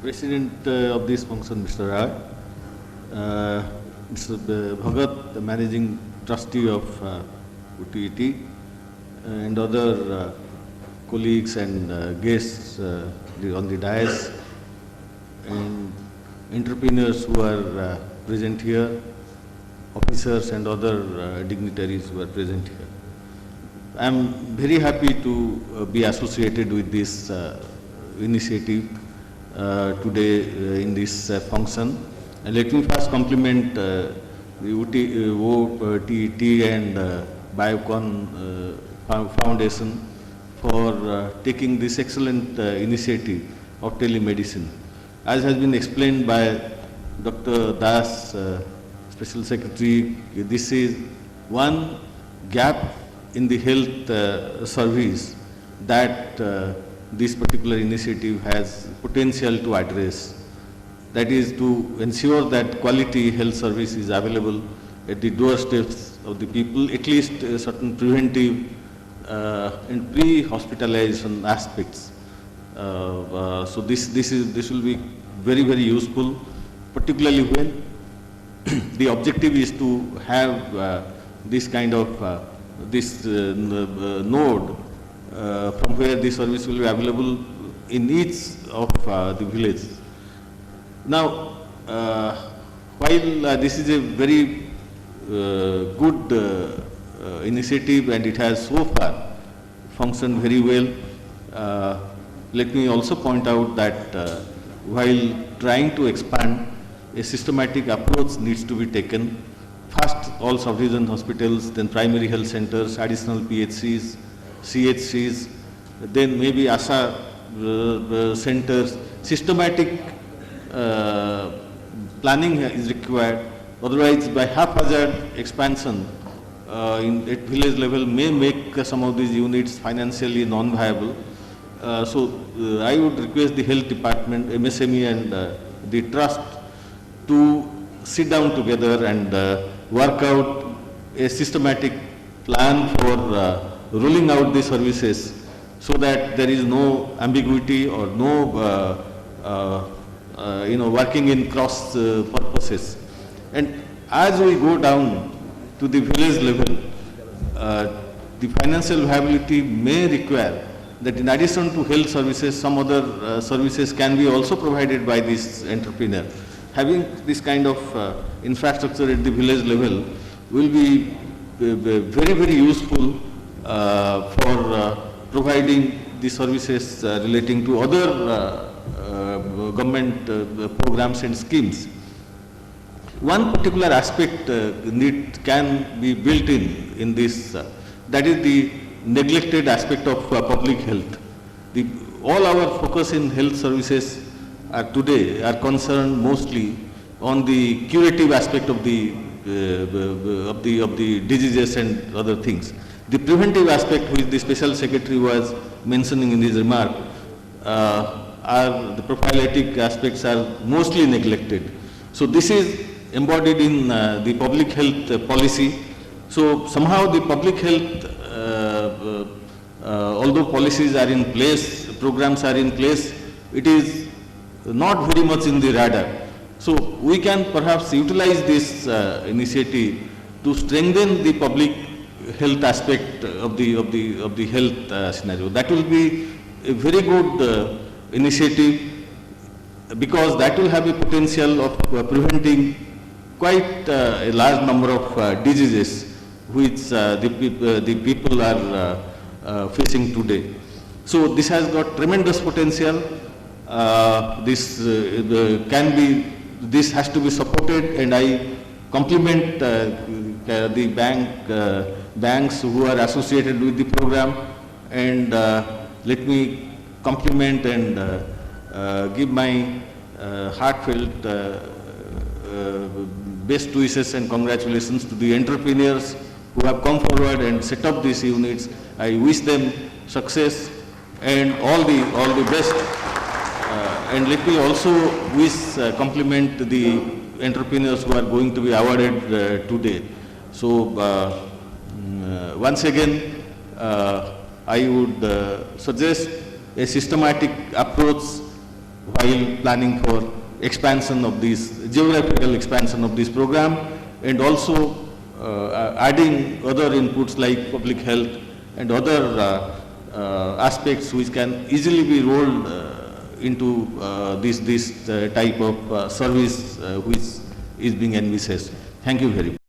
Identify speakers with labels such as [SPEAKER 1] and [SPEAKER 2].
[SPEAKER 1] President of this function, Mr. Rai, Mr. Bhagat, the Managing Trustee of UTET, and other colleagues and guests on the dais, and entrepreneurs who are present here, officers and other dignitaries who are present here. I am very happy to be associated with this initiative today in this function. And let me first compliment the OTET and Biocon Foundation for taking this excellent initiative of telemedicine. As has been explained by Dr. Das, Special Secretary, this is one gap in the health service that this particular initiative has potential to address. That is to ensure that quality health service is available at the doorsteps of the people, at least certain preventive and pre-hospitalization aspects. So this will be very, very useful, particularly when the objective is to have this kind of node from where the service will be available in each of the villages. Now, while this is a very good initiative and it has so far functioned very well, let me also point out that while trying to expand, a systematic approach needs to be taken. First, all sub-region hospitals, then primary health centers, additional PHCs, CHCs, then maybe ASA centers. Systematic planning is required. Otherwise, by haphazard expansion at village level may make some of these units financially non-viable. So I would request the health department, MSME and the trust to sit down together and work out a systematic plan for rolling out the services so that there is no ambiguity or no working in cross purposes. And as we go down to the village level, the financial viability may require that in addition to health services, some other services can be also provided by this entrepreneur. Having this kind of infrastructure at the village level will be very, very useful for providing the services relating to other government programs and schemes. One particular aspect can be built in this, that is the neglected aspect of public health. All our focus in health services today are concerned mostly on the curative aspect of the diseases and other things. The preventive aspect, which the Special Secretary was mentioning in his remark, the prophylactic aspects are mostly neglected. So this is embodied in the public health policy. So somehow the public health, although policies are in place, programs are in place, it is not very much in the radar. So we can perhaps utilize this initiative to strengthen the public health aspect of the health scenario. That will be a very good initiative, because that will have a potential of preventing quite a large number of diseases which the people are facing today. So this has got tremendous potential. This has to be supported, and I compliment the banks who are associated with the program, and let me compliment and give my heartfelt best wishes and congratulations to the entrepreneurs who have come forward and set up these units. I wish them success and all the best. And let me also compliment the entrepreneurs who are going to be awarded today. So once again, I would suggest a systematic approach while planning for expansion of this, geographical expansion of this program, and also adding other inputs like public health and other aspects which can easily be rolled into this type of service which is being envisaged. Thank you very much.